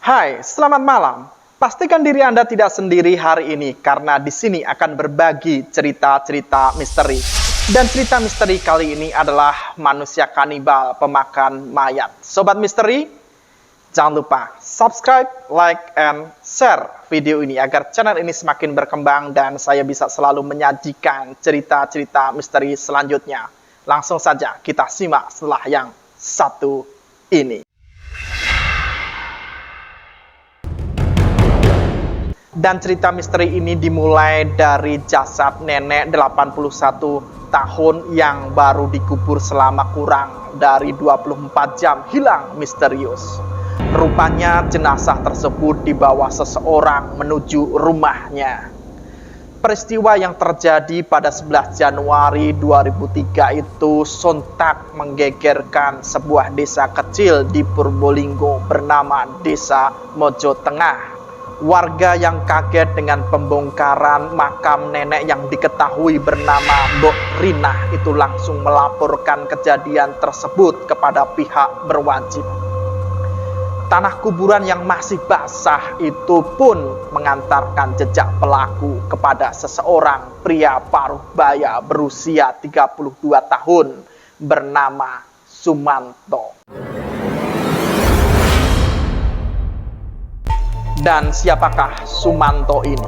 Hai, selamat malam. Pastikan diri Anda tidak sendiri hari ini karena di sini akan berbagi cerita-cerita misteri. Dan cerita misteri kali ini adalah manusia kanibal pemakan mayat. Sobat misteri, jangan lupa subscribe, like, and share video ini agar channel ini semakin berkembang dan saya bisa selalu menyajikan cerita-cerita misteri selanjutnya. Langsung saja kita simak setelah yang satu ini. Dan cerita misteri ini dimulai dari jasad nenek 81 tahun yang baru dikubur selama kurang dari 24 jam hilang misterius. Rupanya jenazah tersebut dibawa seseorang menuju rumahnya. Peristiwa yang terjadi pada 11 Januari 2003 itu sontak menggegerkan sebuah desa kecil di Purbolinggo bernama Desa Mojo Tengah. Warga yang kaget dengan pembongkaran makam nenek yang diketahui bernama Mbok Rinah itu langsung melaporkan kejadian tersebut kepada pihak berwajib. Tanah kuburan yang masih basah itu pun mengantarkan jejak pelaku kepada seseorang pria paruh baya berusia 32 tahun bernama Sumanto. Dan siapakah Sumanto ini?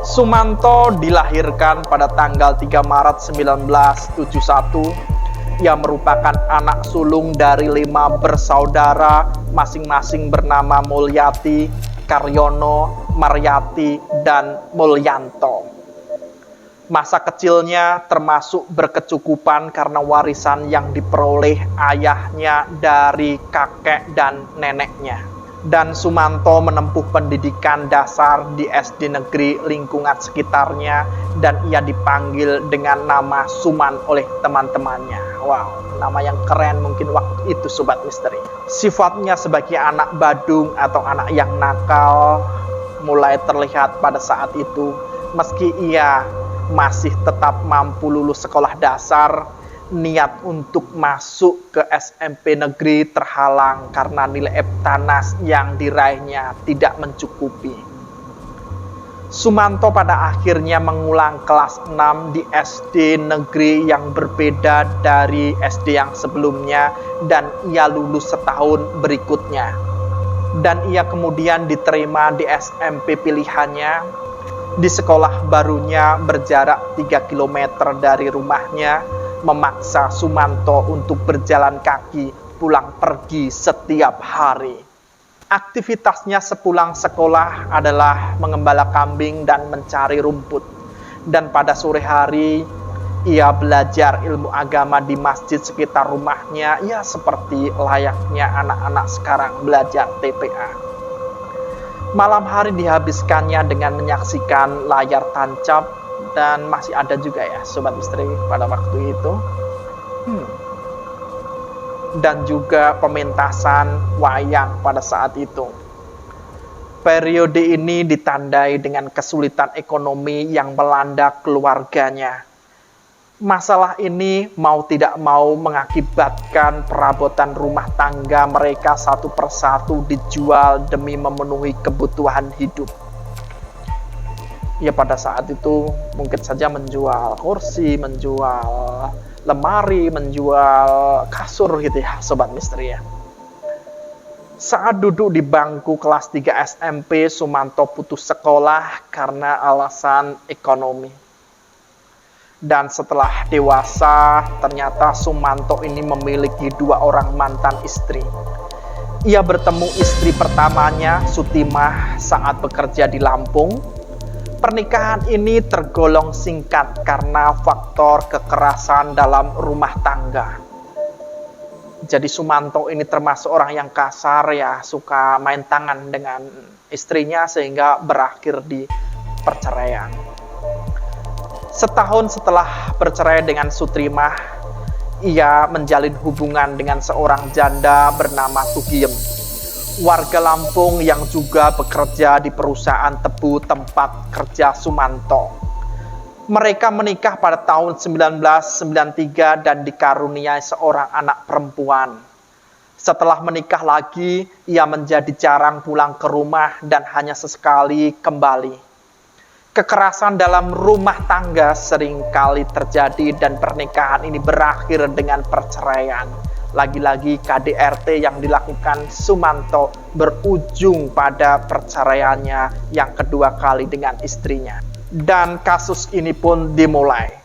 Sumanto dilahirkan pada tanggal 3 Maret 1971. Ia merupakan anak sulung dari 5 bersaudara, masing-masing bernama Mulyati, Karyono, Maryati, dan Mulyanto. Masa kecilnya termasuk berkecukupan karena warisan yang diperoleh ayahnya dari kakek dan neneknya. Dan Sumanto menempuh pendidikan dasar di SD negeri lingkungan sekitarnya dan ia dipanggil dengan nama Suman oleh teman-temannya. Wow, nama yang keren mungkin waktu itu sobat misteri. Sifatnya sebagai anak badung atau anak yang nakal mulai terlihat pada saat itu. Meski ia masih tetap mampu lulus sekolah dasar, niat untuk masuk ke SMP negeri terhalang karena nilai EBTANAS yang diraihnya tidak mencukupi. Sumanto pada akhirnya mengulang kelas 6 di SD negeri yang berbeda dari SD yang sebelumnya dan ia lulus setahun berikutnya. Dan ia kemudian diterima di SMP pilihannya. Di sekolah barunya berjarak 3 km dari rumahnya, memaksa Sumanto untuk berjalan kaki pulang pergi setiap hari. Aktivitasnya sepulang sekolah adalah mengembala kambing dan mencari rumput. Dan pada sore hari, ia belajar ilmu agama di masjid sekitar rumahnya, ya seperti layaknya anak-anak sekarang belajar TPA. Malam hari dihabiskannya dengan menyaksikan layar tancap, dan masih ada juga ya sobat misteri pada waktu itu. Dan juga pementasan wayang pada saat itu. Periode ini ditandai dengan kesulitan ekonomi yang melanda keluarganya. Masalah ini mau tidak mau mengakibatkan perabotan rumah tangga mereka satu persatu dijual demi memenuhi kebutuhan hidup. Ya pada saat itu mungkin saja menjual kursi, menjual lemari, menjual kasur gitu ya sobat misteri ya. Saat duduk di bangku kelas 3 SMP, Sumanto putus sekolah karena alasan ekonomi. Dan setelah dewasa, ternyata Sumanto ini memiliki 2 orang mantan istri. Ia bertemu istri pertamanya, Sutimah, saat bekerja di Lampung. Pernikahan ini tergolong singkat karena faktor kekerasan dalam rumah tangga. Jadi Sumanto ini termasuk orang yang kasar ya, suka main tangan dengan istrinya sehingga berakhir di perceraian. Setahun setelah bercerai dengan Sutrimah, ia menjalin hubungan dengan seorang janda bernama Tugiem, warga Lampung yang juga bekerja di perusahaan tebu tempat kerja Sumanto. Mereka menikah pada tahun 1993 dan dikaruniai seorang anak perempuan. Setelah menikah lagi, ia menjadi jarang pulang ke rumah dan hanya sesekali kembali. Kekerasan dalam rumah tangga seringkali terjadi dan pernikahan ini berakhir dengan perceraian. Lagi-lagi KDRT yang dilakukan Sumanto berujung pada perceraiannya yang kedua kali dengan istrinya. Dan kasus ini pun dimulai.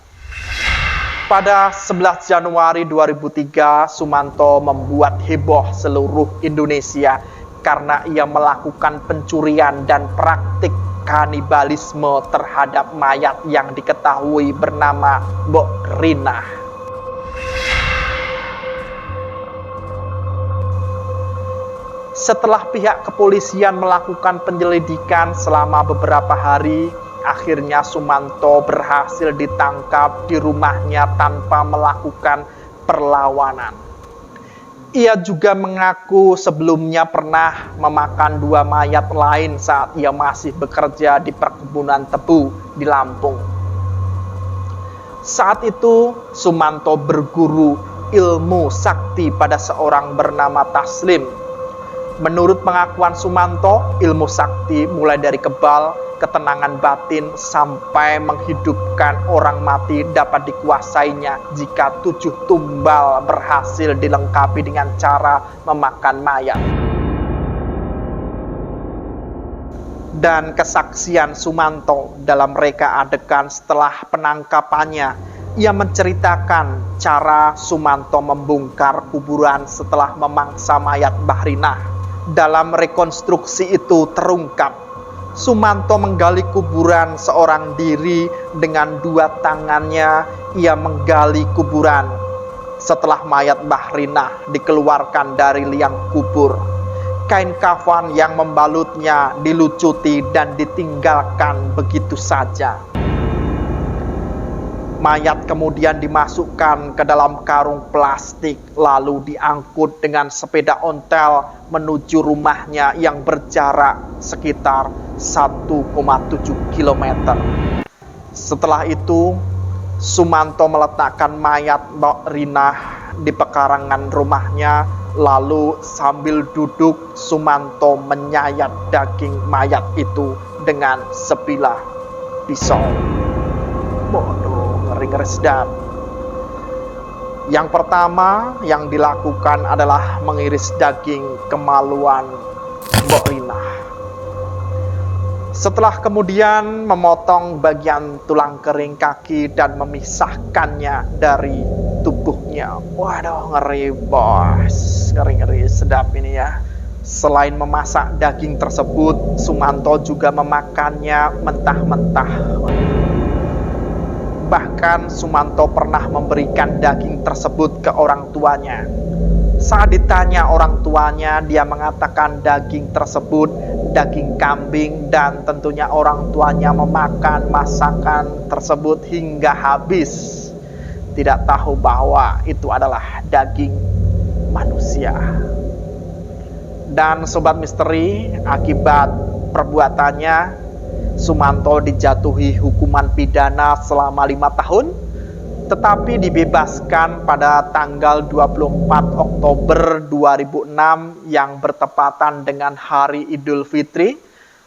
Pada 11 Januari 2003, Sumanto membuat heboh seluruh Indonesia karena ia melakukan pencurian dan praktik kanibalisme terhadap mayat yang diketahui bernama Mbok Rina. Setelah pihak kepolisian melakukan penyelidikan selama beberapa hari, akhirnya Sumanto berhasil ditangkap di rumahnya tanpa melakukan perlawanan. Ia juga mengaku sebelumnya pernah memakan 2 mayat lain saat ia masih bekerja di perkebunan tebu di Lampung. Saat itu, Sumanto berguru ilmu sakti pada seorang bernama Taslim. Menurut pengakuan Sumanto, ilmu sakti mulai dari kebal, ketenangan batin, sampai menghidupkan orang mati dapat dikuasainya jika 7 tumbal berhasil dilengkapi dengan cara memakan mayat. Dan kesaksian Sumanto dalam reka adegan setelah penangkapannya, ia menceritakan cara Sumanto membongkar kuburan setelah memangsa mayat Mbah Rina. Dalam rekonstruksi itu terungkap, Sumanto menggali kuburan seorang diri dengan 2 tangannya. Ia menggali kuburan. Setelah mayat Mbah Rina dikeluarkan dari liang kubur, kain kafan yang membalutnya dilucuti dan ditinggalkan begitu saja. Mayat kemudian dimasukkan ke dalam karung plastik, lalu diangkut dengan sepeda ontel menuju rumahnya yang berjarak sekitar 1,7 km. Setelah itu, Sumanto meletakkan mayat Mbok Rina di pekarangan rumahnya, lalu sambil duduk Sumanto menyayat daging mayat itu dengan sebilah pisau. Waduh, ngeri-ngeri sedap. Yang pertama yang dilakukan adalah mengiris daging kemaluan Mbok Rina. Setelah kemudian memotong bagian tulang kering kaki dan memisahkannya dari tubuhnya. Waduh, ngeri bos. Ngeri-ngeri sedap ini ya. Selain memasak daging tersebut, Sumanto juga memakannya mentah-mentah. Bahkan Sumanto pernah memberikan daging tersebut ke orang tuanya. Saat ditanya orang tuanya, dia mengatakan daging tersebut daging kambing dan tentunya orang tuanya memakan masakan tersebut hingga habis. Tidak tahu bahwa itu adalah daging manusia. Dan sobat misteri, akibat perbuatannya, Sumanto dijatuhi hukuman pidana selama 5 tahun, tetapi dibebaskan pada tanggal 24 Oktober 2006 yang bertepatan dengan Hari Idul Fitri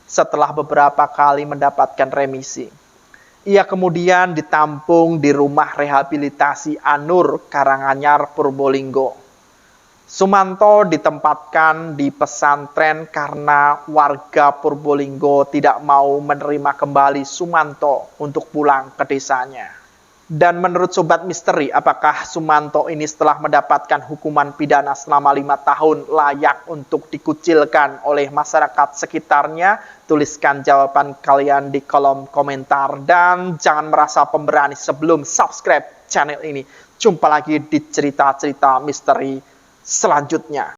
setelah beberapa kali mendapatkan remisi. Ia kemudian ditampung di rumah rehabilitasi Anur, Karanganyar, Purbolinggo. Sumanto ditempatkan di pesantren karena warga Purbolinggo tidak mau menerima kembali Sumanto untuk pulang ke desanya. Dan menurut sobat misteri, apakah Sumanto ini setelah mendapatkan hukuman pidana selama 5 tahun layak untuk dikucilkan oleh masyarakat sekitarnya? Tuliskan jawaban kalian di kolom komentar. Dan jangan merasa pemberani sebelum subscribe channel ini. Jumpa lagi di cerita-cerita misteri selanjutnya.